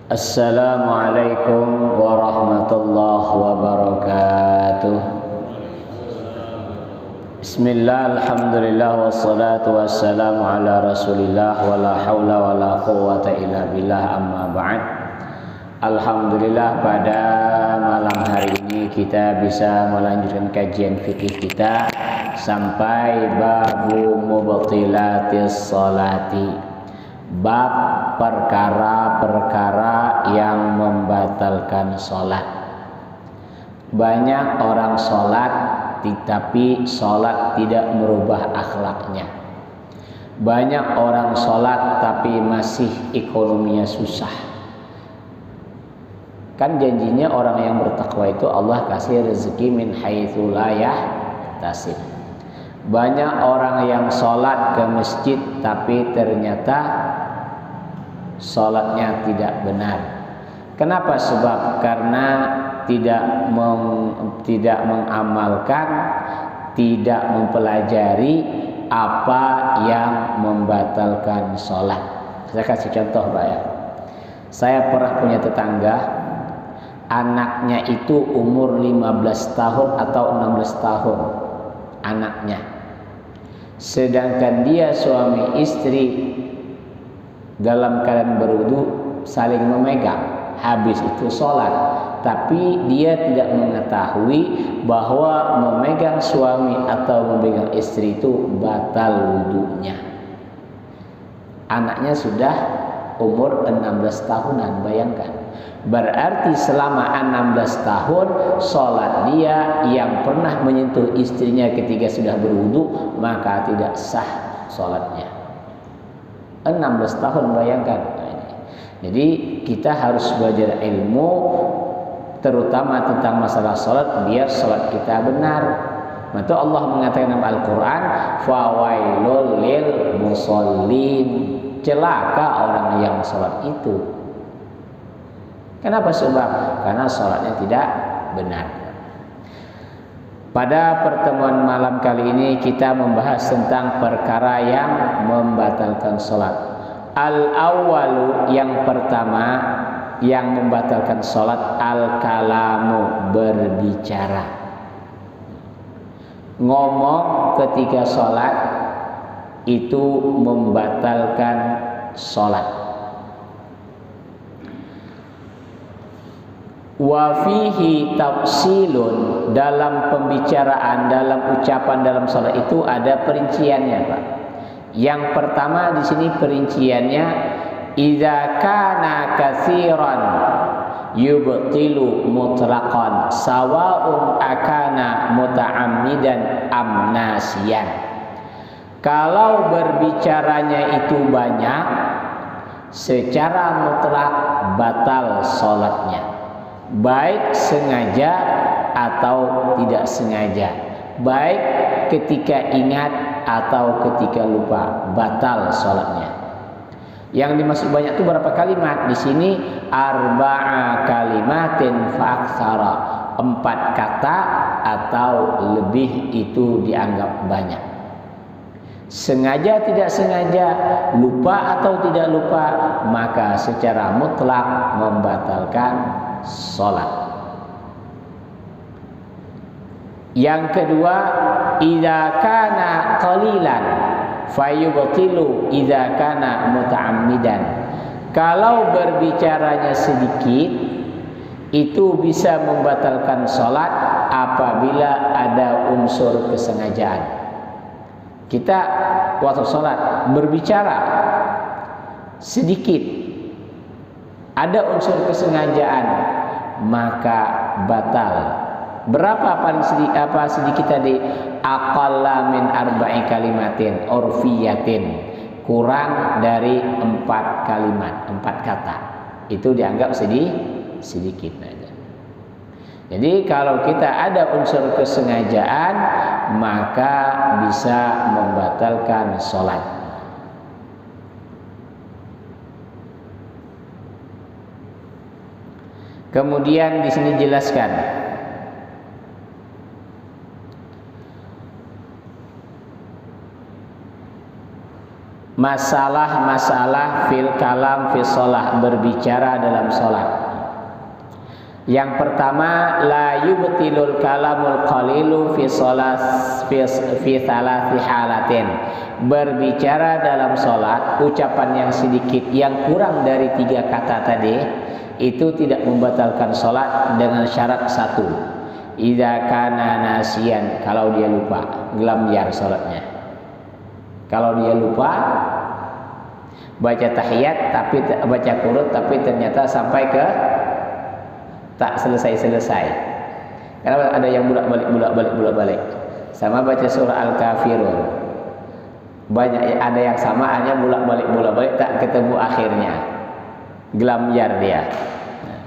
Assalamualaikum warahmatullahi wabarakatuh. Bismillah, alhamdulillah, wassalatu wassalamu ala rasulillah, wala hawla wala quwwata illa billah, amma ba'd. Alhamdulillah, pada malam hari ini kita bisa melanjutkan kajian fikih kita sampai babu mubtilatis sholati, bab perkara-perkara yang membatalkan sholat. Banyak orang sholat tetapi sholat tidak merubah akhlaknya. Banyak orang sholat tapi masih ekonominya susah. Kan janjinya orang yang bertakwa itu Allah kasih rezeki min haitsu la yahtasib. Banyak orang yang sholat ke masjid tapi ternyata sholatnya tidak benar. Kenapa? Sebab karena tidak mengamalkan, tidak mempelajari apa yang membatalkan sholat. Saya kasih contoh, Pak ya. Saya pernah punya tetangga, anaknya itu umur 15 tahun atau 16 tahun anaknya. Sedangkan dia suami istri dalam keadaan berwudu saling memegang, habis itu sholat, tapi dia tidak mengetahui bahwa memegang suami atau memegang istri itu batal wudunya. Anaknya sudah umur 16 tahunan, bayangkan. Berarti selama 16 tahun sholat dia yang pernah menyentuh istrinya ketika sudah berwudu, maka tidak sah sholatnya. 16 tahun, bayangkan. Jadi kita harus belajar ilmu terutama tentang masalah sholat biar sholat kita benar. Maka Allah mengatakan dalam Al-Quran, fawailul lil musallin, celaka orang yang sholat itu. Kenapa? Sebab karena sholatnya tidak benar. Pada pertemuan malam kali ini kita membahas tentang perkara yang membatalkan sholat. Al-awwalu, yang pertama yang membatalkan sholat, al-kalamu, berbicara. Ngomong ketika sholat itu membatalkan sholat. Wa fihi tafsilun, dalam pembicaraan, dalam ucapan dalam salat itu ada perinciannya, Pak. Yang pertama di sini perinciannya, idza kana katsiran yubtilu mutlaqan sawa'un akana muta'ammidan am nasiyan. Kalau berbicaranya itu banyak, secara mutlak batal salatnya, baik sengaja atau tidak sengaja, baik ketika ingat atau ketika lupa, batal sholatnya. Yang dimaksud banyak itu berapa kalimat? Di sini arba'a kalimatin fa'aksara, 4 kata atau lebih itu dianggap banyak. Sengaja tidak sengaja, lupa atau tidak lupa, maka secara mutlak membatalkan sholat. Yang kedua, idza kana qalilan fayubtilu idza kana muta'ammidan. Kalau berbicaranya sedikit itu bisa membatalkan sholat apabila ada unsur kesengajaan. Kita waktu sholat berbicara sedikit, ada unsur kesengajaan, maka batal. Berapa paling sedikit tadi? Aqalla min arba'i kalimatin urfiyatin, kurang dari 4 kalimat, 4 kata. Itu dianggap sedikit aja. Jadi kalau kita ada unsur kesengajaan, maka bisa membatalkan sholat. Kemudian di sini jelaskan, masalah-masalah fil kalam fi shalah, berbicara dalam salat. Yang pertama, la yubtilul kalamul qalilu fi shalah fi thalathi halatin. Berbicara dalam salat, ucapan yang sedikit yang kurang dari 3 kata tadi itu tidak membatalkan salat dengan syarat 1. Idza kana nasiyan, kalau dia lupa, gelamyar salatnya. Kalau dia lupa baca tahiyat tapi baca qunut tapi ternyata sampai ke tak selesai. Karena ada yang bolak-balik. Sama baca surah Al-Kafirun. Banyak ada yang sama hanya bolak-balik tak ketemu akhirnya. Gelamyar dia. Nah,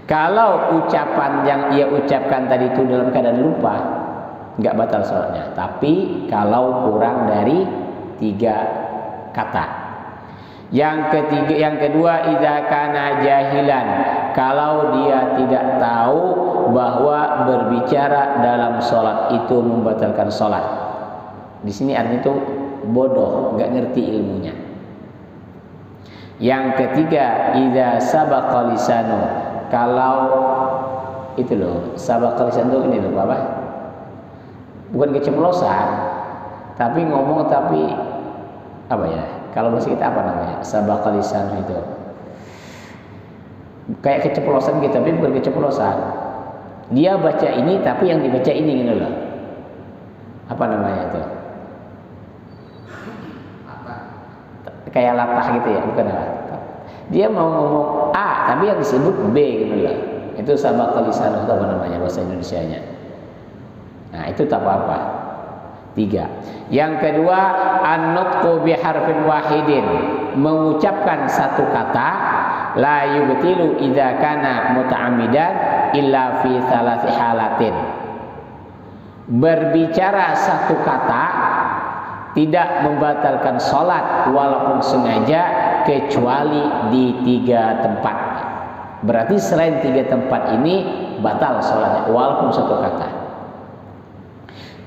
kalau ucapan yang ia ucapkan tadi itu dalam keadaan lupa, enggak batal salatnya. Tapi kalau kurang dari 3 kata. Yang kedua, idza kana jahilan, kalau dia tidak tahu bahwa berbicara dalam salat itu membatalkan salat. Di sini artinya itu bodoh, enggak ngerti ilmunya. Yang ketiga, idza sabaqa lisanu, kalau itu loh, sabaqa lisan itu ini loh apa? Bukan keceplosan, tapi ngomong tapi apa ya? Kalau bahasa kita apa namanya? Sabaqa lisan itu. Kayak keceplosan gitu, tapi bukan keceplosan. Dia baca ini tapi yang dibaca ini gitu loh. Apa namanya itu? Kayak latah gitu ya, bukan latah. Dia mau ngomong A tapi yang disebut B gitu loh. Itu sabaqa lisan itu apa namanya bahasa Indonesianya? Nah, itu tak apa-apa. 3. Yang kedua, an-nutqu bi harfin wahidin, mengucapkan satu kata, la yubtilu idza kana muta'ammidan illa fi thalathi halatin. Berbicara satu kata tidak membatalkan salat walaupun sengaja kecuali di 3 tempat. Berarti selain 3 tempat ini batal salatnya walaupun satu kata.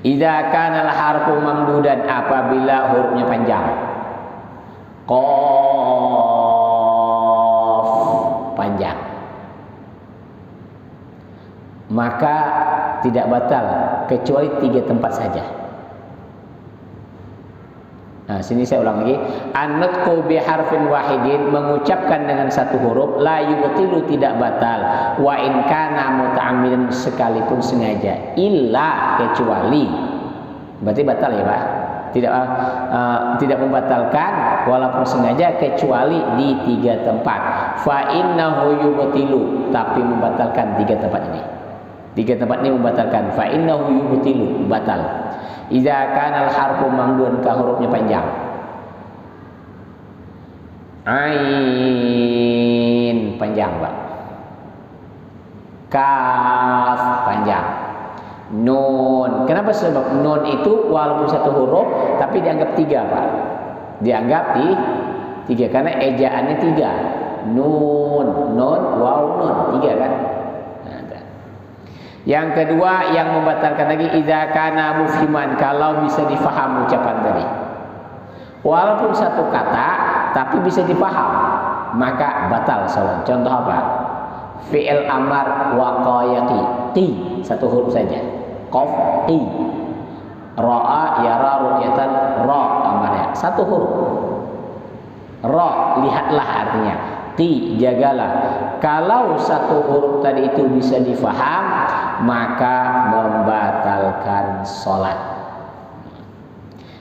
Idza kana al-harfu mamdudan, apabila hurufnya panjang. Qaf panjang. Maka tidak batal kecuali 3 tempat saja. Nah, sini saya ulang lagi. An-nutqu bi harfin wahidin, mengucapkan dengan satu huruf, la yubtilu, tidak batal, wa in kana muta'ammidan, sekalipun sengaja, illa, kecuali. Berarti batal ya, Pak? Tidak membatalkan walaupun sengaja kecuali di 3 tempat. Fa innahu yubtilu, tapi membatalkan 3 tempat ini. 3 tempat ini membatalkan. Fa innahu yubtilu, batal. Idza kana al-harfu mamdudan, ka hurufnya panjang. Ain panjang, Pak. Kaf panjang. Nun. Kenapa? Sebab nun itu walaupun satu huruf tapi dianggap 3, Pak. Dianggap 3 karena ejaannya 3. Nun, waw, nun, 3 kan? Yang kedua yang membatalkan lagi, idza kana mufhiman, kalau bisa difaham ucapan tadi. Walaupun satu kata tapi bisa difaham, maka batal salat. Contoh apa? Fi'il amar waqayati, qi, satu huruf saja. Qaf, qi. Ra'a yara ru'yatan, ra amarnya, satu huruf. Ra, lihatlah artinya. Qi, jagalah. Kalau satu huruf tadi itu bisa difaham, maka membatalkan salat.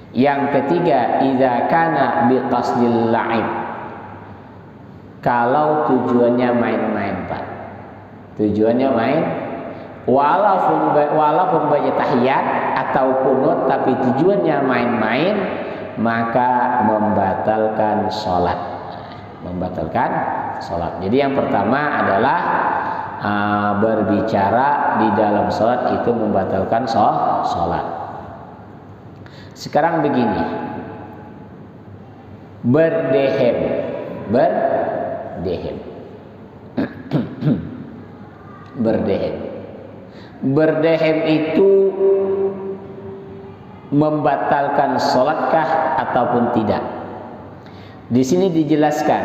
Yang ketiga, idza kana biqasdil la'ib, kalau tujuannya main-main, Pak. Tujuannya main, walaupun baca tahiyat atau qunut tapi tujuannya main-main, maka membatalkan salat. Membatalkan salat. Jadi yang pertama adalah berbicara di dalam salat itu membatalkan salat. Sekarang begini, berdehem berdehem itu membatalkan salatkah ataupun tidak? Di sini dijelaskan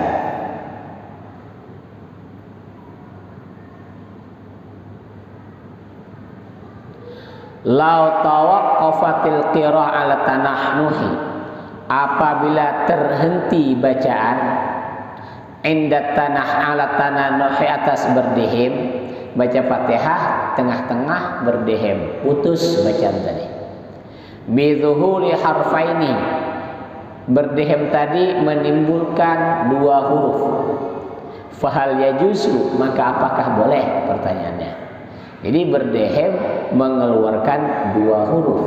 lau tawaqqafatil qira'ah ala tanahnuhi, apabila terhenti bacaan inda tanah ala tananuhi, atas berdehem, baca Fatihah tengah-tengah berdehem, putus bacaan tadi. Bidzuhuri harfaini, berdehem tadi menimbulkan dua huruf. Fahal yajuzu, maka apakah boleh, pertanyaannya. Jadi berdehem mengeluarkan dua huruf.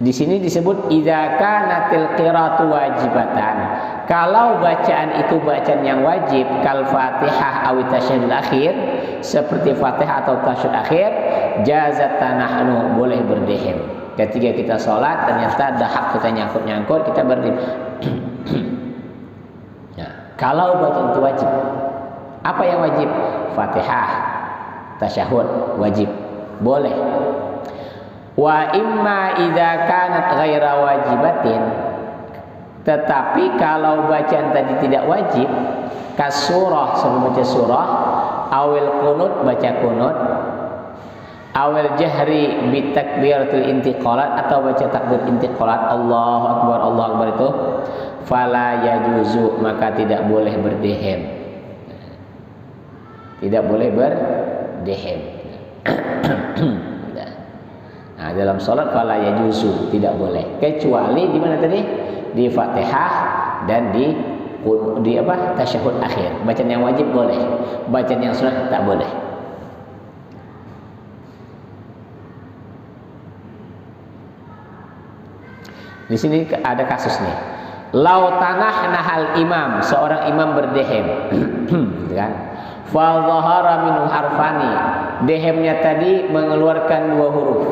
Di sini disebut idza kanatil qiraatu wajibatan. Kalau bacaan itu bacaan yang wajib, kal Fatihah aw tasyahhud akhir, seperti Fatihah atau tasyahhud akhir, jazat tanahnu, boleh berdehem. Ketika kita sholat ternyata dahak kita nyangkut-nyangkut, kita berdehem. Nah, kalau bacaan itu wajib, apa yang wajib? Fatihah, tasyahud wajib, boleh. Wa imma idza kanat ghaira wajibatin, tetapi kalau bacaan tadi tidak wajib, kasurah, sebelum baca surah, awil qunut, baca qunut, awil jahri bi takbiratul intiqalat, atau baca takbir intiqalat, Allahu akbar itu, fala yajuzu, maka tidak boleh berdehem. Tidak boleh berdehem. Nah, dalam sholat fala yajuzu, tidak boleh, kecuali di mana tadi? Di Fatihah dan di apa? Tasyahud akhir. Bacaan yang wajib boleh, bacaan yang sunat tak boleh. Di sini ada kasus nih. Lau tanah nahal imam, seorang imam berdehem, kan? Fa dhahara minhu harfani, dehemnya tadi mengeluarkan dua huruf.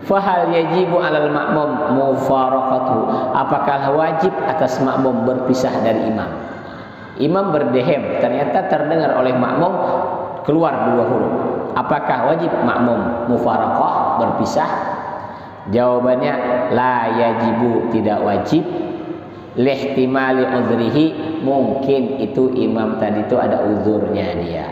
Fahal yajibu alal makmum mufaraqatu, apakah wajib atas makmum berpisah dari imam? Imam berdehem, ternyata terdengar oleh makmum keluar dua huruf. Apakah wajib makmum mufaraqah, berpisah? Jawabannya la yajibu, tidak wajib. Lihtimali udhrihi, mungkin itu imam tadi itu ada uzurnya dia.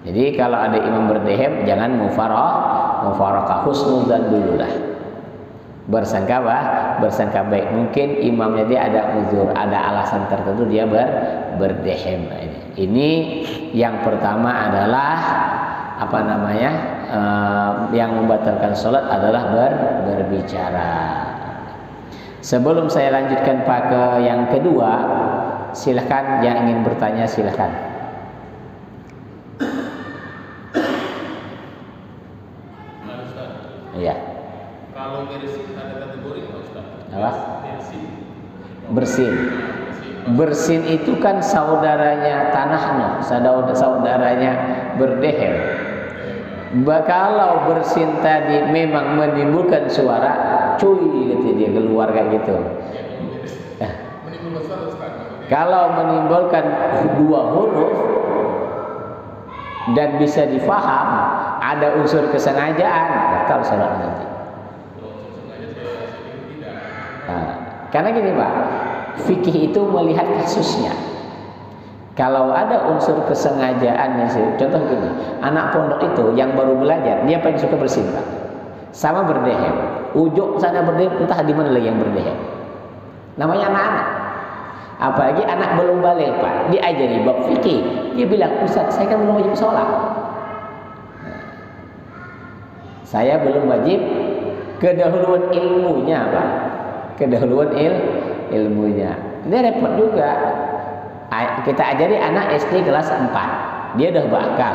Jadi kalau ada imam berdehem, jangan mufaraqah, husnudzan dululah. Bersangka baik. Mungkin imamnya dia ada uzur, ada alasan tertentu dia berdehem. Ini yang pertama adalah apa namanya? Yang membatalkan sholat adalah berbicara. Sebelum saya lanjutkan Pak ke yang kedua, silahkan yang ingin bertanya silahkan. Iya. Kalau bersin ada kategori nggak Ustaz? Apa? Bersin. Bersin. Bersin itu kan saudaranya tanah, saudaranya berdehem. Kalau bersin tadi memang menimbulkan suara, cuy gitu dia keluar kayak gitu. Menimbulkan suara Ustaz. Kalau menimbulkan dua huruf dan bisa difaham, ada unsur kesengajaan, batal sholat nanti. Nah, karena gini Pak, fikih itu melihat kasusnya. Kalau ada unsur kesengajaan, contoh gini, anak pondok itu yang baru belajar, dia paling suka bersin Pak, sama berdehem. Ujung sana berdehem, entah di mana lagi yang berdehem. Namanya anak-anak. Apalagi anak belum balik Pak, diajari bab fikih, dia bilang, Ustaz, saya kan belum wajib sholat. Saya belum wajib, kedahuluan ilmunya Pak, kedahuluan ilmunya. Ini repot juga. Kita ajari anak SD kelas 4, dia udah bakal.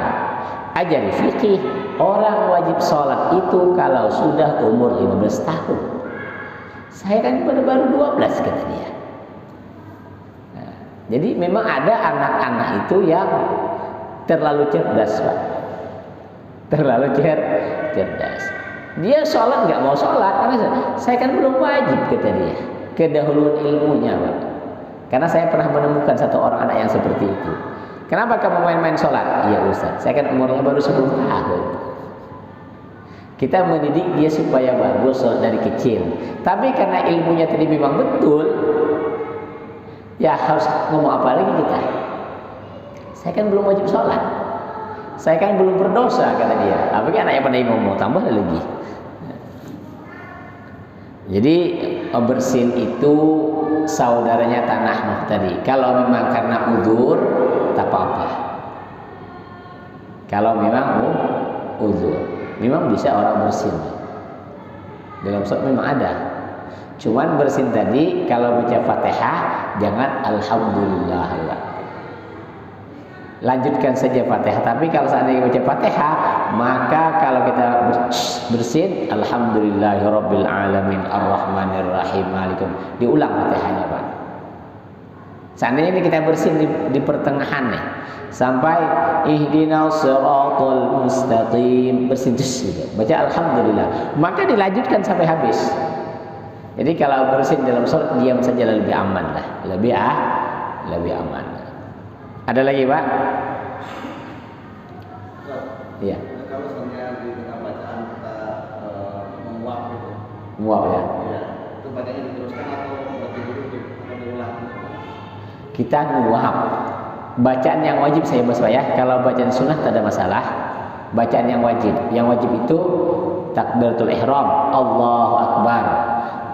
Ajari fikih, orang wajib sholat itu kalau sudah umur 15 tahun. Saya kan baru 12 kata dia. Nah, jadi memang ada anak-anak itu yang terlalu cerdas Pak, terlalu cerdas. Dia sholat nggak mau sholat karena saya kan belum wajib kata dia. Kedahuluan ilmunya Pak. Karena saya pernah menemukan satu orang anak yang seperti itu. Kenapa kamu main-main sholat? Iya Ustaz, saya kan umurnya baru 10 tahun. Kita mendidik dia supaya bagus dari kecil. Tapi karena ilmunya tadi memang betul, ya harus ngomong apa lagi kita? Saya kan belum wajib sholat. Saya kan belum berdosa, kata dia. Apalagi anaknya pandai ngomong, tambah lagi. Jadi bersin itu saudaranya tanah tadi. Kalau memang karena uzur, tak apa-apa. Kalau memang uzur, memang bisa orang bersin. Dalam sholat memang ada. Cuman bersin tadi kalau baca Fatihah jangan alhamdulillah. Lanjutkan saja Fatihah. Tapi kalau seandainya baca Fatihah, maka kalau kita bersin alhamdulillahirabbil alamin arrahmanir rahim malikum, diulang Fatihahnya, Pak. Seandainya ini kita bersin di pertengahan nih, sampai ihdinas siratal mustaqim, bersin gitu. Baca alhamdulillah, maka dilanjutkan sampai habis. Jadi kalau bersin dalam sholat diam saja lebih aman lah, lebih aman. Ada lagi, Pak? Iya. Kalau misalnya di tengah bacaan kita menguap gitu. Menguap ya. Iya. Itu bacanya diteruskan atau berarti dulu diulang? Kita nguap. Bacaan yang wajib saya bahas ya. Kalau bacaan sunnah tak ada masalah. Bacaan yang wajib. Yang wajib itu takbiratul ihram, Allahu akbar,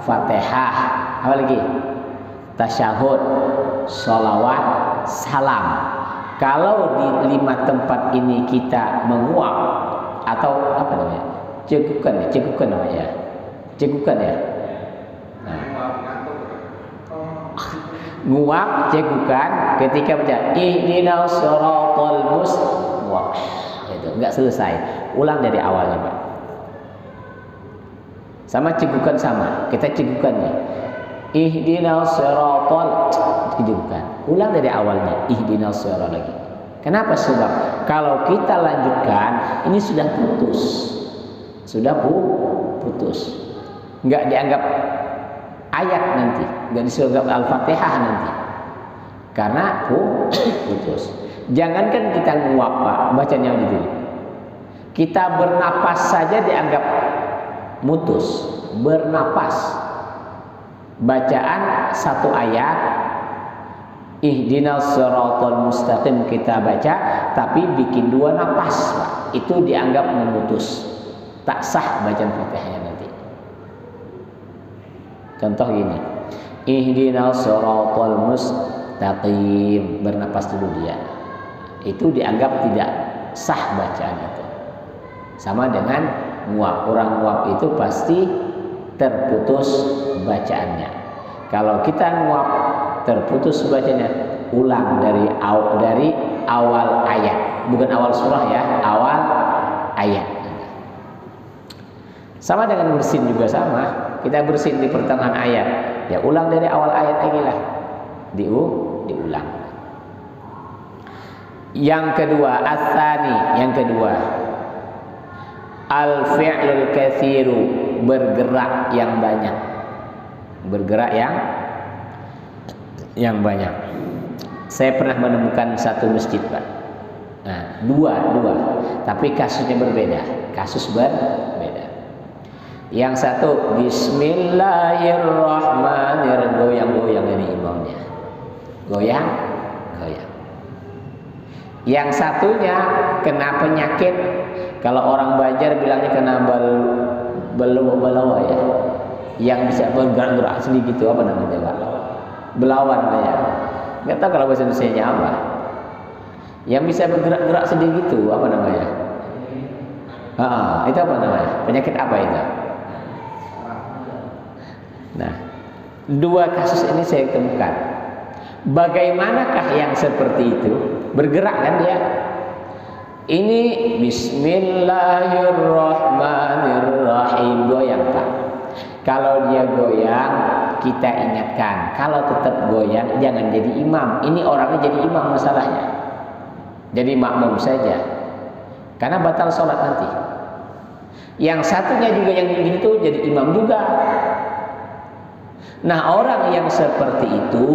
Fatihah, apa lagi? Tasyahud, sholawat, salam. Kalau di 5 tempat ini kita menguap atau apa namanya? Cegukan namanya. Cegukan ya. Nah. Nguap, cegukan ketika baca ihdinas siratal mustaqim. Itu enggak selesai. Ulang dari awalnya, Pak. Sama cegukan sama. Kita cegukannya. Ihdinas siratal, cegukan. Ulang dari awalnya. Ihdinas siratal lagi. Kenapa? Sebab kalau kita lanjutkan ini sudah putus. Sudah putus. Enggak dianggap ayat nanti, enggak dianggap Al-Fatihah nanti. Karena putus. Jangankan kita nguap, Pak, bacanya gitu. Kita bernapas saja dianggap mutus. Bernapas. Bacaan satu ayat ihdinas siratal mustaqim kita baca, tapi bikin 2 napas, Pak. Itu dianggap memutus. Tak sah bacaan Fatihahnya nanti. Contoh gini. Ihdinas siratal mustaqim, bernapas dulu dia. Itu dianggap tidak sah bacaan itu. Sama dengan nguap. Orang nguap itu pasti terputus bacaannya. Kalau kita nguap terputus bacanya, ulang dari awal ayat, bukan awal surah ya, awal ayat. Sama dengan bersin juga sama. Kita bersin di pertengahan ayat, ya ulang dari awal ayat lagi lah, diulang. Yang kedua, as-tsani, yang kedua, al-fi'lul katsiru, bergerak yang banyak. Bergerak yang banyak. Saya pernah menemukan satu masjid, Pak. Nah, dua, tapi kasusnya berbeda. Kasus berbeda. Yang satu bismillahirrahmanirrahim, goyang-goyang ini imamnya. Goyang. Yang satunya kena penyakit, kalau orang Banjar bilangnya kena belawa ya. Yang bisa bergerak-gerak sedikit itu apa namanya, Pak? Belawan ya. Enggak tahu kalau bahasa Indonesianya apa. Yang bisa bergerak-gerak sedikit itu apa namanya? Itu apa namanya? Penyakit apa itu? Nah, 2 kasus ini saya temukan. Bagaimanakah yang seperti itu? Bergerak kan dia? Ini bismillahirrahmanirrahim, goyang, Pak. Kalau dia goyang, kita ingatkan. Kalau tetap goyang, jangan jadi imam. Ini orangnya jadi imam masalahnya. Jadi makmum saja. Karena batal sholat nanti. Yang satunya juga yang begitu jadi imam juga. Nah, orang yang seperti itu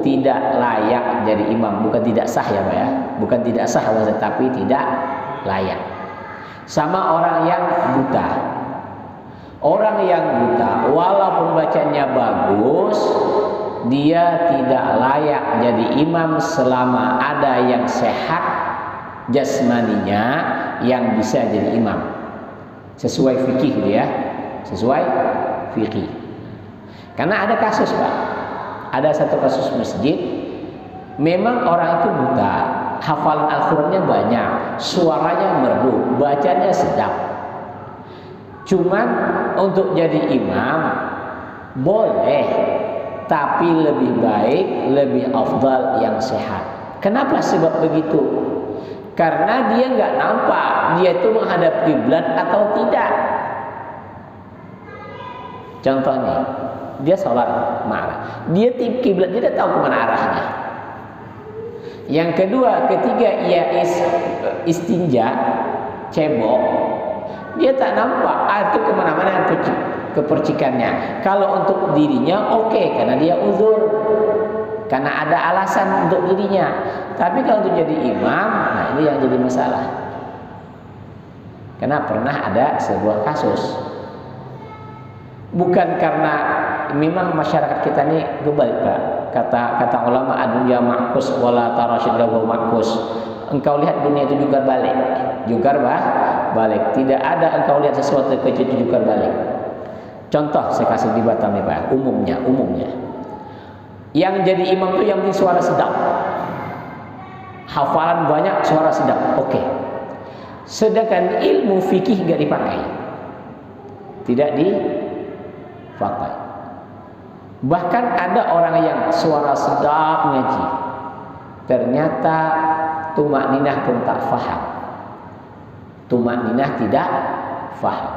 tidak layak jadi imam. Bukan tidak sah ya, Pak ya. Bukan tidak sah, tapi tidak layak. sama orang yang buta. Orang yang buta walaupun bacanya bagus, dia tidak layak jadi imam selama ada yang sehat jasmaninya yang bisa jadi imam. Sesuai fikih dia, sesuai fikih. Karena ada kasus, Pak. Ada satu kasus masjid, memang orang itu buta, hafalan Al-Qur'annya banyak, suaranya merdu, bacanya sedap. Cuman untuk jadi imam boleh, tapi lebih baik, lebih afdal yang sehat. Kenapa sebab begitu? Karena dia nggak nampak dia itu menghadap kiblat atau tidak. Contohnya, dia sholat marah, dia kiblat dia tidak tahu kemana arahnya. Yang kedua, ketiga ia istinja, cebok, dia tak nampak itu kemana-mana kepercikannya. Kalau untuk dirinya oke, karena dia uzur, karena ada alasan untuk dirinya. Tapi kalau untuk jadi imam, nah ini yang jadi masalah. Karena pernah ada sebuah kasus, bukan karena memang masyarakat kita ini kebalik, Pak. Kata ulama, adunya makus wala tarasyid lahu makus. Engkau lihat dunia itu jungkar balik, balik. Tidak ada engkau lihat sesuatu kecuali jungkar balik. Contoh saya kasih di Batam nih, Pak. Umumnya, yang jadi imam itu yang penting suara sedap, hafalan banyak, suara sedap, oke. Sedangkan ilmu fikih nggak dipakai, tidak dipakai. Bahkan ada orang yang suara sedap ngaji, ternyata tumak ninah pun tak faham. Tumak ninah tidak faham.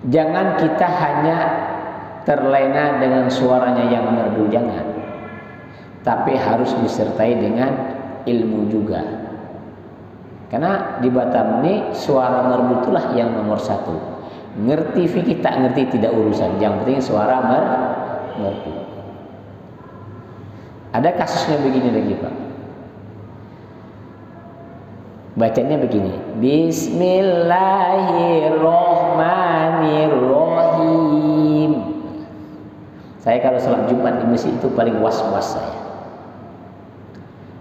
Jangan kita hanya terlena dengan suaranya yang merdu, jangan. Tapi harus disertai dengan ilmu juga. Karena di Batam ini suara merdu itulah yang nomor satu. Ngerti fikih tak ngerti tidak urusan. Yang penting suara merdu. Ada kasusnya begini lagi, Pak. Bacanya begini, Bismillahirrohmanirrohim. Saya kalau sholat Jumat di masjid itu paling was-was saya.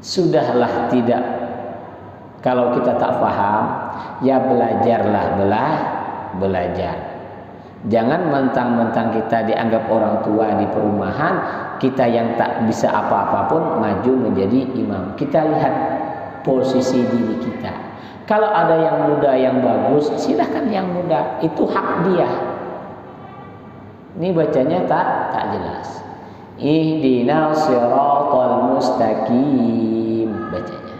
Sudahlah tidak, kalau kita tak paham, ya belajarlah, belajar. Jangan mentang-mentang kita dianggap orang tua di perumahan, kita yang tak bisa apa-apa pun maju menjadi imam. Kita lihat posisi diri kita. Kalau ada yang muda yang bagus, silahkan yang muda, itu hak dia. Ini bacanya tak jelas. Ihdinas siratal mustaqim bacanya.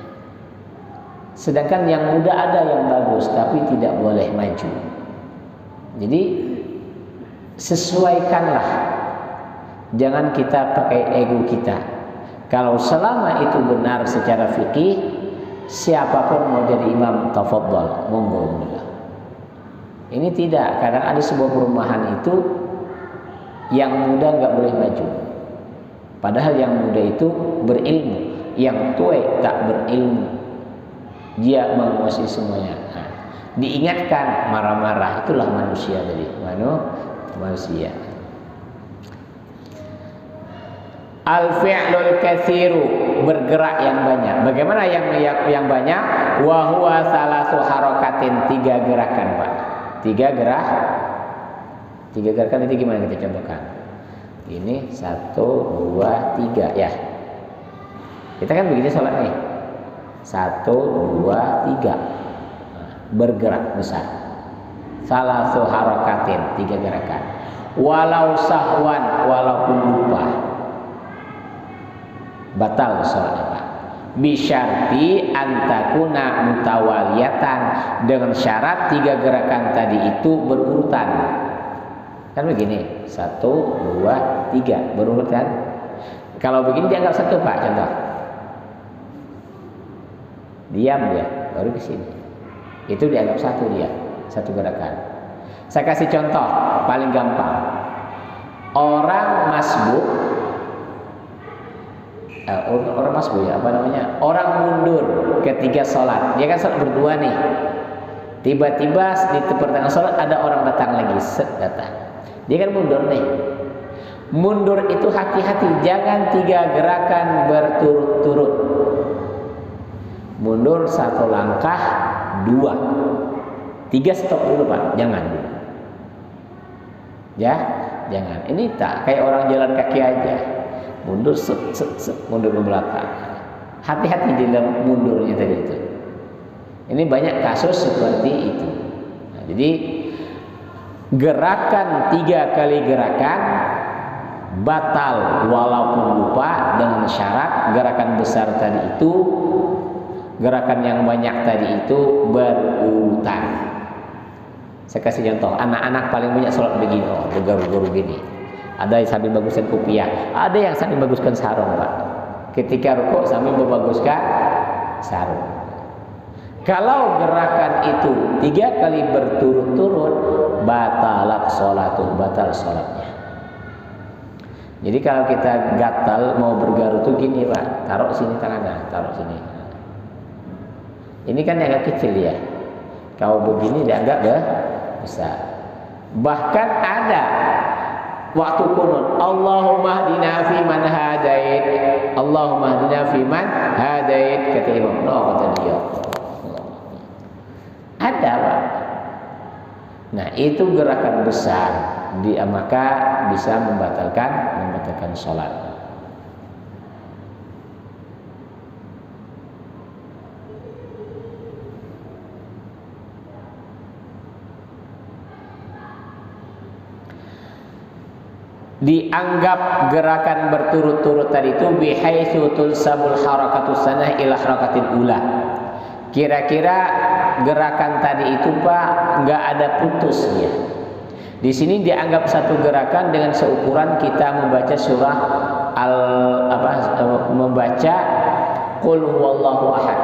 Sedangkan yang muda ada yang bagus tapi tidak boleh maju. Jadi sesuaikanlah. Jangan kita pakai ego kita. Kalau selama itu benar secara fikih, siapapun mau jadi imam, tafadhol, monggo. Ini tidak, kadang ada sebuah perumahan itu yang muda nggak boleh maju. Padahal yang muda itu berilmu, yang tua tak berilmu. Dia menguasai semuanya. Nah, diingatkan marah-marah, itulah manusia dari manusia. Al-fi'lul katsiru, bergerak yang banyak. Bagaimana yang banyak? Wa huwa salasu harakatin, 3 gerakan, Pak. 3 gerakan itu gimana kita contohkan? Ini 1, 2, 3 ya. Kita kan begini sholat nih. 1, 2, 3. Bergerak besar. Salasu harakatin, 3 gerakan. Walau sahwan, walaupun lupa, batal sholatnya, Pak. Bisyarti antakuna mutawaliyatan, dengan syarat 3 gerakan tadi itu berurutan. Kan begini, 1, 2, 3 berurutan. Kalau begini dianggap 1, Pak, contoh. Diam dia, baru ke sini. Itu dianggap 1 dia, 1 gerakan. Saya kasih contoh paling gampang. Orang masbuk, orang masbuk ya, apa namanya? Orang mundur ketika sholat. Dia kan sholat berdua nih. Tiba-tiba di pertengahan sholat ada orang datang lagi, datang. Dia kan mundur nih. Mundur itu hati-hati, jangan 3 gerakan berturut-turut. Mundur 1 langkah, 2, 3 stop dulu Pak, jangan. Ya, jangan. Ini tak kayak orang jalan kaki aja. Mundur, mundur ke belakang. Hati-hati di dalam mundurnya tadi itu. Ini banyak kasus seperti itu. Nah, jadi gerakan 3 kali gerakan batal walaupun lupa dengan syarat gerakan besar tadi itu, gerakan yang banyak tadi itu berurutan. Saya kasih contoh, anak-anak paling banyak sholat begini, bergaru-garu gini. Ada yang sambil baguskan kopiah, ada yang sambil baguskan sarung Pak. Ketika rukuk sambil membaguskan sarung. Kalau gerakan itu 3 kali berturut-turut, batal sholatnya. Jadi kalau kita gatal mau bergaru tuh gini Pak, taruh sini tangannya, taruh sini. Ini kan yang agak kecil ya. Kalau begini dia agak besar. Bahkan ada waktu kunut, Allahumma hdina fi man hadait, Allahumma hdina fi man hadait, kata Imam Nawawi, kata dia. Ada Pak. Nah itu gerakan besar, maka bisa membatalkan sholat. Dianggap gerakan berturut-turut tadi itu bihaitsu tulsabul harakatus sanah ila harakatil ula. Kira-kira gerakan tadi itu Pak nggak ada putusnya. Di sini dianggap satu gerakan dengan seukuran kita membaca surah membaca Qul huwallahu ahad.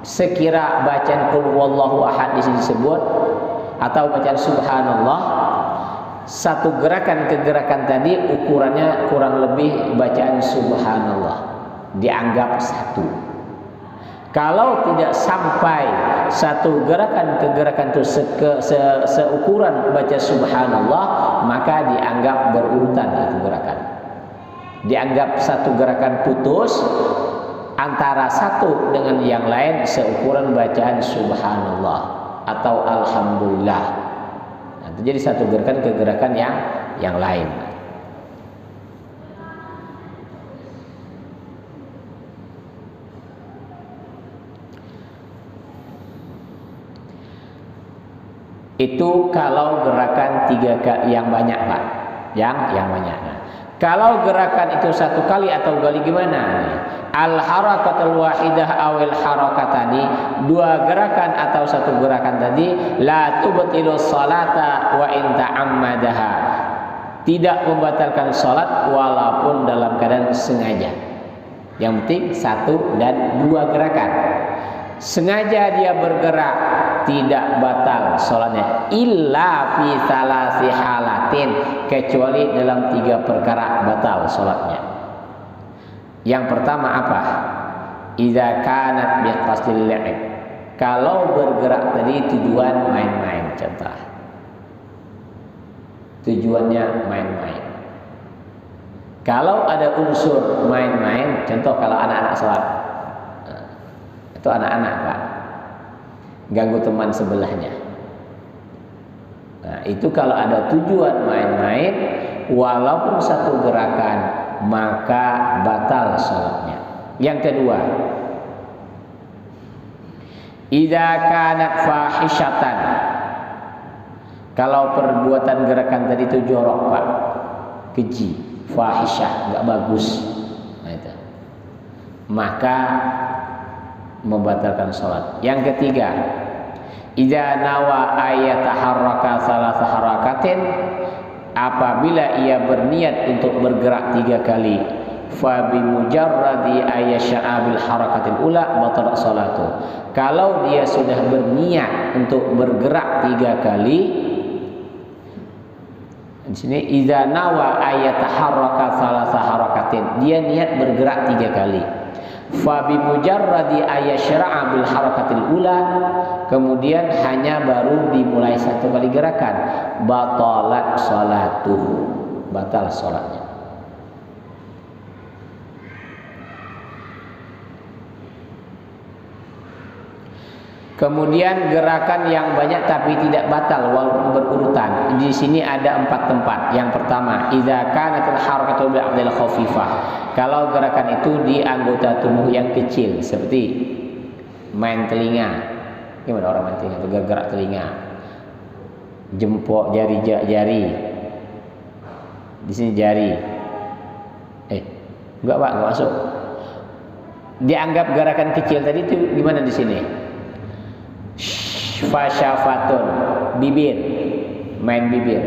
Sekira bacaan Qul huwallahu ahad di sini disebut atau bacaan subhanallah, satu gerakan ke gerakan tadi ukurannya kurang lebih bacaan subhanallah, dianggap satu. Kalau tidak sampai satu gerakan ke gerakan itu seukuran baca subhanallah, maka dianggap berurutan itu gerakan. Dianggap satu gerakan putus antara satu dengan yang lain seukuran bacaan subhanallah atau alhamdulillah. Nah, itu jadi satu gerakan ke gerakan yang lain. Itu kalau gerakan 3 yang banyak Pak, yang banyak. Nah, kalau gerakan itu 1 kali atau kali gimana? Al harakatul wahidah awil harakatani, 2 gerakan atau 1 gerakan tadi, la tubtilu sholata wa in ta'ammadaha, tidak membatalkan sholat walaupun dalam keadaan sengaja. Yang penting 1 dan 2 gerakan. Sengaja dia bergerak tidak batal sholatnya, illa fi salasi halatin, kecuali dalam 3 perkara batal sholatnya. Yang pertama apa? Idza kanat bi qasdil la'ib, kalau bergerak tadi tujuan main-main, contoh tujuannya main-main. Kalau ada unsur main-main, contoh kalau anak-anak sholat, itu anak-anak Pak, ganggu teman sebelahnya. Nah, itu kalau ada tujuan main-main walaupun 1 gerakan, maka batal sholatnya. Yang kedua, idza kanat fahishatan, kalau perbuatan gerakan tadi itu jorok Pak, keji, fahisyah, enggak bagus, nah, itu, maka membatalkan sholat. Yang ketiga, idza nawa ayataharraka salasa harakatin, apabila ia berniat untuk bergerak 3 kali, fa bi mujarradi ayyasha'a bil harakatil ula batalat sholatu. Kalau dia sudah berniat untuk bergerak 3 kali, di sini idza nawa ayataharraka salasa harakatin, dia niat bergerak 3 kali. Fa bi mujarradi ayasyra'a bil harakatil ula, kemudian hanya baru dimulai satu kali gerakan, batalat salatuhu, batal salatnya. Kemudian gerakan yang banyak tapi tidak batal walaupun berurutan. Di sini ada 4 tempat. Yang pertama, idza kanatil harakatu bil a'dhal khafifah. Kalau gerakan itu di anggota tubuh yang kecil, seperti main telinga. Gimana orang main telinga itu gerak telinga. Jempol, jari. Di sini jari. Enggak Pak, enggak masuk. Dianggap gerakan kecil tadi itu gimana di sini? Fasyafatun, bibir, main bibir,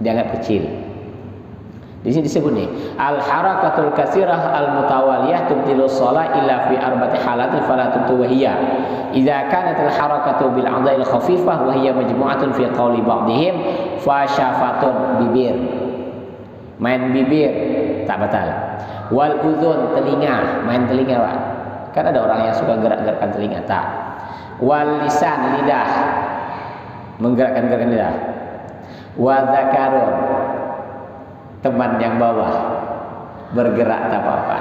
dianggap kecil. Di sini disebut nih, al harakatul kasirah al mutawaliyah tubtilu shalah illa fi arba'ati halatin fala tubtu wa hiya idza kanat al harakatu bil a'dha'il khafifah wa hiya majmu'atun fi qawli ba'dihim fasyafatun, bibir, main bibir tak batal. Wal udhun, telinga, main telinga Pak. Kan ada orang yang suka gerak-gerakan telinga, tak. Wal lisan, lidah, menggerakkan lidah. Wa dzakarun, teman yang bawah, bergerak tak apa-apa.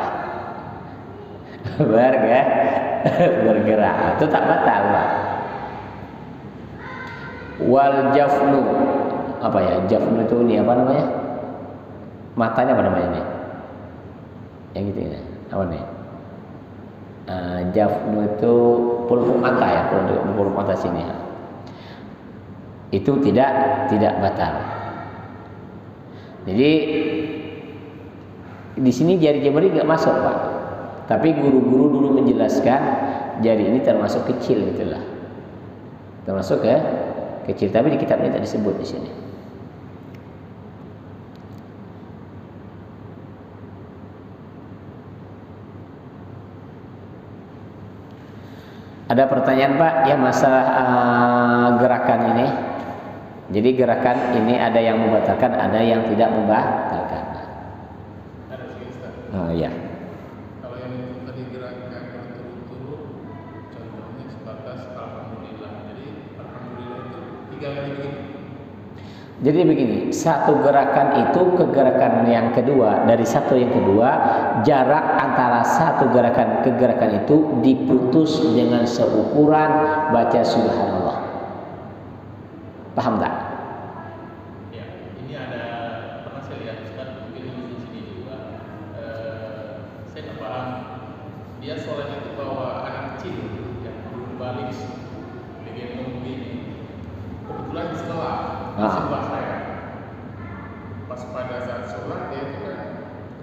Bergerak itu tak batal Pak. Wal jafnu, apa ya? Jafnu itu ini apa namanya? Matanya apa namanya ini? Yang gitu ya. Apa nih? Jafnu itu pulpuk mata ya, pulpuk mata sini ya. Itu tidak batal. Jadi di sini jari jemari nggak masuk Pak. Tapi guru-guru dulu menjelaskan jari ini termasuk kecil gitulah. Termasuk ya kecil, tapi di kitab ini tak disebut di sini. Ada pertanyaan Pak, ya masalah gerakan ini. Jadi gerakan ini ada yang membatalkan, ada yang tidak membatalkan. Ada sih Ustaz. Oh iya. Kalau yang itu tadi gerakan berturut-turut, contohnya sebatas alhamdulillah. Jadi alhamdulillah itu 3 kali begitu. Jadi begini, satu gerakan itu ke gerakan yang kedua, dari satu yang kedua, jarak antara satu gerakan ke gerakan itu diputus dengan seukuran baca subhanallah. Paham tak? Ya, ini ada pernah saya lihat Ustaz, mungkin di sini juga. Saya nggak paham. Dia sholat itu bawa anak kecil yang belum balik, bagian nunggu ini. Kebetulan di sekolah, sebelah saya. Pas pada saat sholat dia itu kan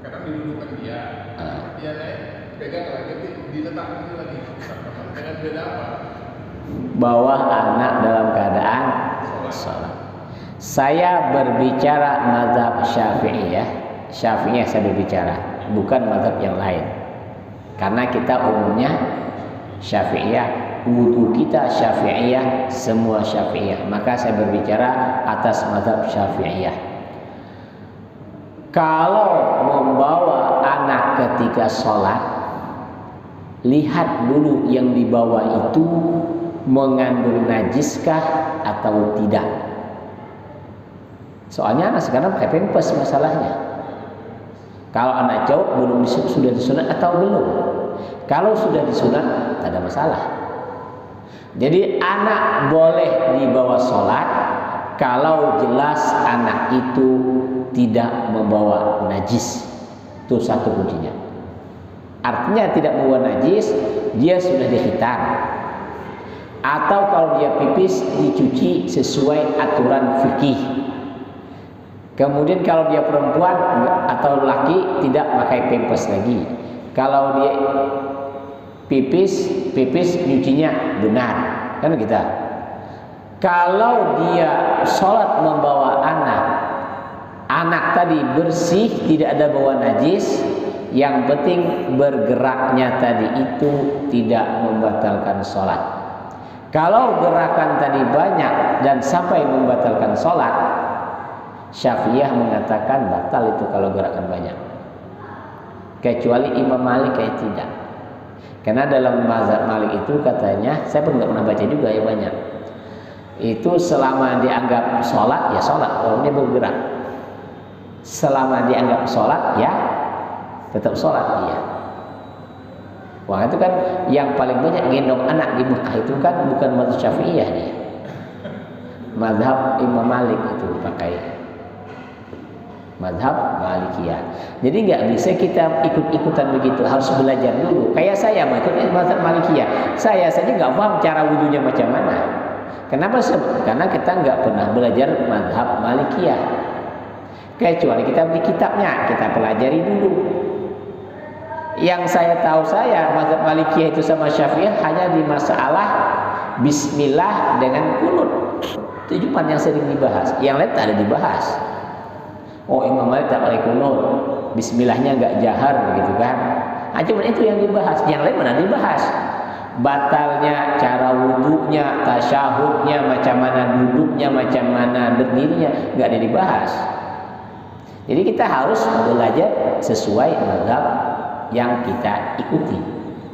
kadang didudukan dia naik, pegang lagi, diletakkan lagi. Dengan beda apa? Bawa anak dalam keadaan sholat. Saya berbicara mazhab Syafi'iyah. Syafi'iyah saya berbicara, bukan mazhab yang lain. Karena kita umumnya Syafi'iyah, wudu kita Syafi'iyah, semua Syafi'iyah. Maka saya berbicara atas mazhab Syafi'iyah. Kalau membawa anak ketika sholat, lihat dulu yang dibawa itu mengandung najiskah atau tidak. Soalnya anak sekarang pakai pampers masalahnya. Kalau anak cowok belum sudah disunat atau belum. Kalau sudah disunat tak ada masalah. Jadi anak boleh dibawa sholat kalau jelas anak itu tidak membawa najis. Itu satu kuncinya. Artinya tidak membawa najis, dia sudah dihitan. Atau kalau dia pipis dicuci sesuai aturan fikih. Kemudian kalau dia perempuan atau laki tidak pakai pampers lagi. Kalau dia pipis nyucinya benar, kan kita. Kalau dia sholat membawa anak tadi bersih, tidak ada bawa najis, yang penting bergeraknya tadi itu tidak membatalkan sholat. Kalau gerakan tadi banyak dan sampai membatalkan sholat, Syafi'iyah mengatakan batal itu kalau gerakan banyak. kecuali Imam Malik kayak tidak. Karena dalam mazhab Malik itu katanya, saya pun nggak pernah baca juga ya banyak. Itu selama dianggap sholat ya sholat, walaupun dia bergerak. Selama dianggap sholat ya tetap sholat dia. Wah itu kan yang paling banyak gendong anak di Mekah itu kan bukan mazhab Syafi'iyah dia. Mazhab Imam Malik itu pakai mazhab Malikiyah. Jadi nggak bisa kita ikut-ikutan begitu, harus belajar dulu. Kayak saya mau ikut mazhab Malikiyah, saya saja nggak paham cara wudunya macam mana. Kenapa? Karena kita nggak pernah belajar mazhab Malikiyah. Kecuali kita beli kitabnya, kita pelajari dulu. Yang saya tahu mazhab Malikiyah itu sama Syafi'iyah hanya di masalah Bismillah dengan kunut. Itu cuma yang sering dibahas. Yang lain tak ada dibahas. Oh Imam Malik tak pakai kunut, Bismillahnya nggak jahar gitu kan. Cuma itu yang dibahas. Yang lain mana dibahas? Batalnya, cara wudhunya, tasyahudnya, macam mana duduknya, macam mana berdirinya, nggak ada dibahas. Jadi kita harus belajar sesuai mazhab yang kita ikuti.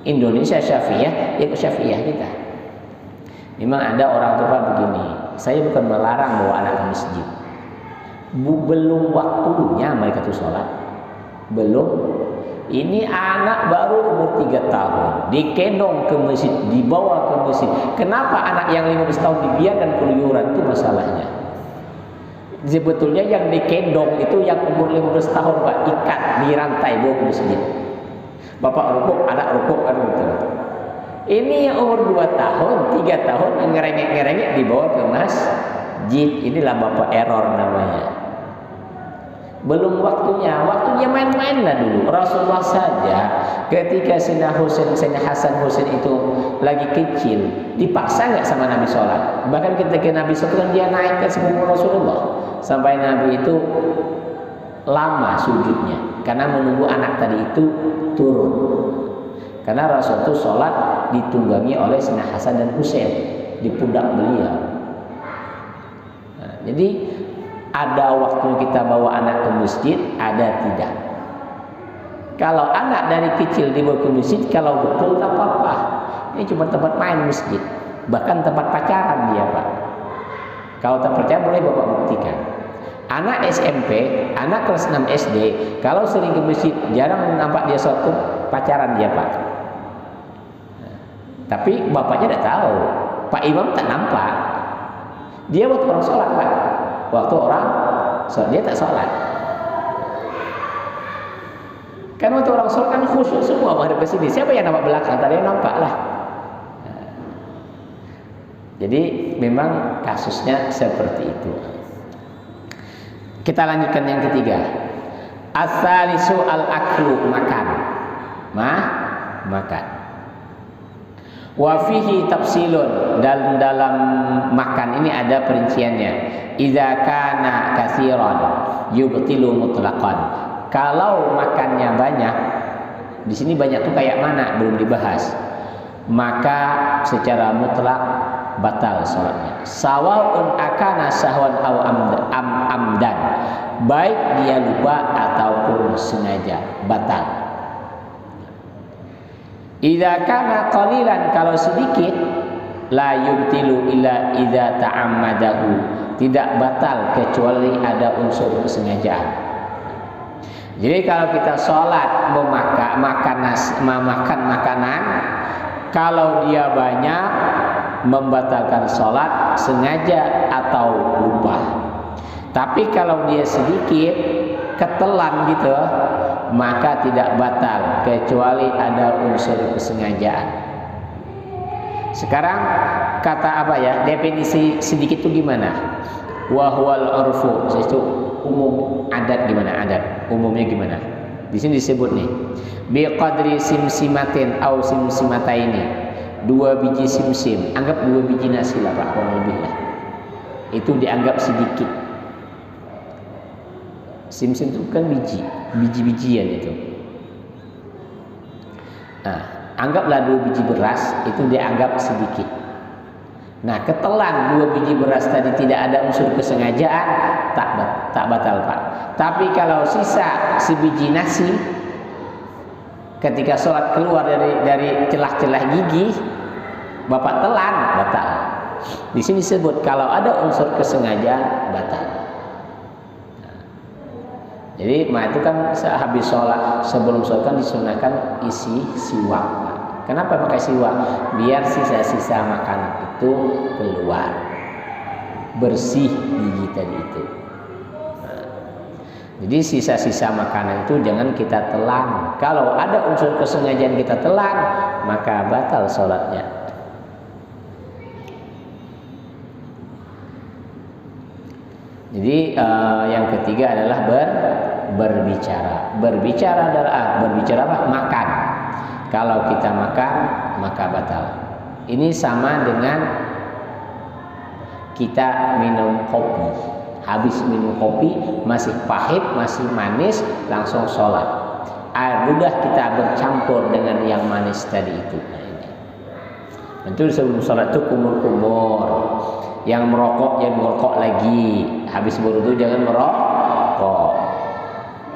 Indonesia Syafi'iyah, ikut Syafi'iyah kita. Memang ada orang tua begini, saya bukan melarang bawa anak ke masjid. Belum waktunya mereka tuh sholat. Belum. Ini anak baru umur 3 tahun, dikendong ke masjid, dibawa ke masjid. Kenapa anak yang 15 tahun dibiarkan keluyuran? Itu masalahnya. Sebetulnya yang dikendong itu yang umur 15 tahun Pak, ikat di rantai bawa ke masjid. Bapak rukuk, anak rukuk kan gitu. Ini yang umur 2 tahun, 3 tahun ngerengek-ngerengek dibawa ke masjid. Inilah bapak error namanya. Belum waktunya main-main lah dulu. Rasulullah saja ketika Sayyidina Hasan Husain itu lagi kecil, dipaksa nggak sama Nabi sholat. Bahkan ketika Nabi sholat kan dia naik ke sebelum Rasulullah, sampai Nabi itu lama sujudnya karena menunggu anak tadi itu turun. Karena Rasul itu sholat ditunggangi oleh Sayyidina Hasan dan Husain di pundak beliau. Nah, jadi ada waktu kita bawa anak ke masjid, ada tidak. Kalau anak dari kecil dibawa ke masjid, kalau betul tak apa-apa. Ini cuma tempat main masjid, bahkan tempat pacaran dia Pak. Kalau tak percaya boleh Bapak buktikan. Anak SMP, anak kelas 6 SD, kalau sering ke masjid, jarang nampak dia suatu pacaran dia Pak. Nah, tapi bapaknya tidak tahu, Pak Imam tak nampak. Dia waktu orang sholat Pak. Waktu orang sholat, dia tak sholat. Kan waktu orang sholat kan khusyuk semua menghadap ke sini. Siapa yang nampak belakang? Tadi yang nampak lah. Nah, jadi memang kasusnya seperti itu. Kita lanjutkan yang ketiga. As-salisu al-aklu, makan. Makan. Wa fihi tafsilun, dan dalam makan ini ada perinciannya. Idza kana katsiran yubtilu mutlaqan. Kalau makannya banyak, di sini banyak tuh kayak mana belum dibahas. Maka secara mutlak batal salatnya. Sawaun akana sahwan aw amdan. Baik dia lupa ataupun sengaja, batal. Idza kana qalilan, kalau sedikit, la yubtilu illa idza ta'ammadahu, tidak batal kecuali ada unsur kesengajaan. Jadi kalau kita sholat makan makanan, kalau dia banyak membatalkan sholat sengaja atau lupa. Tapi kalau dia sedikit ketelan gitu, maka tidak batal kecuali ada unsur kesengajaan. Sekarang kata apa ya, definisi sedikit itu gimana? Wa huwal urfu, itu umum. Adat gimana? Adat umumnya gimana? Di sini disebut nih, bi qadri simsimatin au simsimataini, 2 biji simsim, anggap 2 biji nasi lah Pak, kurang lebih lah. Itu dianggap sedikit. Simsim itu kan biji-bijian itu. Nah, anggaplah 2 biji beras itu dianggap sedikit. Nah, ketelan 2 biji beras tadi tidak ada unsur kesengajaan, tak batal Pak. Tapi kalau sisa sebiji nasi ketika sholat keluar dari celah-celah gigi, bapak telan, batal. Di sini disebut kalau ada unsur kesengajaan, batal. Jadi itu kan habis sholat, sebelum sholat kan disunahkan isi siwak. Kenapa pakai siwak? Biar sisa-sisa makanan itu keluar, bersih gigi tadi itu. Jadi sisa-sisa makanan itu jangan kita telan. Kalau ada unsur kesengajaan kita telan, maka batal sholatnya. Jadi yang ketiga adalah berbicara. Berbicara adalah berbicara apa? Makan. Kalau kita makan, maka batal. Ini sama dengan kita minum kopi. Habis minum kopi masih pahit, masih manis, langsung sholat. Air ludah kita bercampur dengan yang manis tadi itu. Tentu sebelum sholat itu kumur-kumur. Yang merokok jangan merokok lagi. Habis berwudu jangan merokok.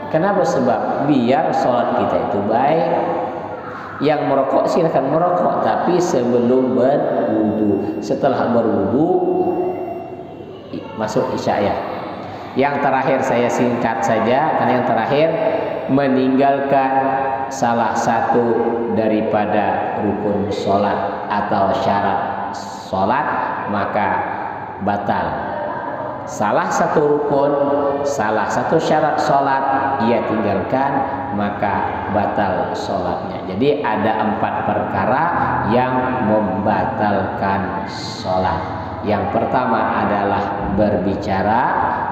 Kenapa? Sebab biar sholat kita itu baik. Yang merokok silakan merokok, tapi sebelum berwudu. Setelah berwudu masuk isya ya. Yang terakhir saya singkat saja, karena yang terakhir meninggalkan salah satu daripada rukun sholat atau syarat sholat maka batal. Salah satu rukun, salah satu syarat sholat ia tinggalkan, maka batal sholatnya. Jadi ada 4 perkara yang membatalkan sholat. Yang pertama adalah berbicara,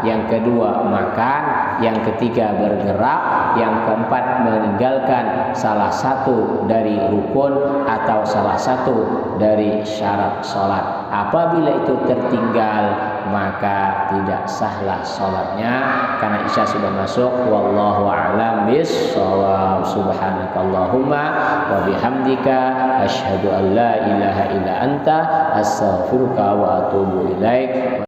yang kedua makan, yang ketiga bergerak, yang keempat meninggalkan salah satu dari rukun atau salah satu dari syarat sholat. Apabila itu tertinggal, maka tidak sahlah sholatnya karena isya sudah masuk. Wallahu a'lam bishawab. Subhanakallahumma wa bihamdika asyhadu an la ilaha illa anta astaghfiruka wa atubu ilaik.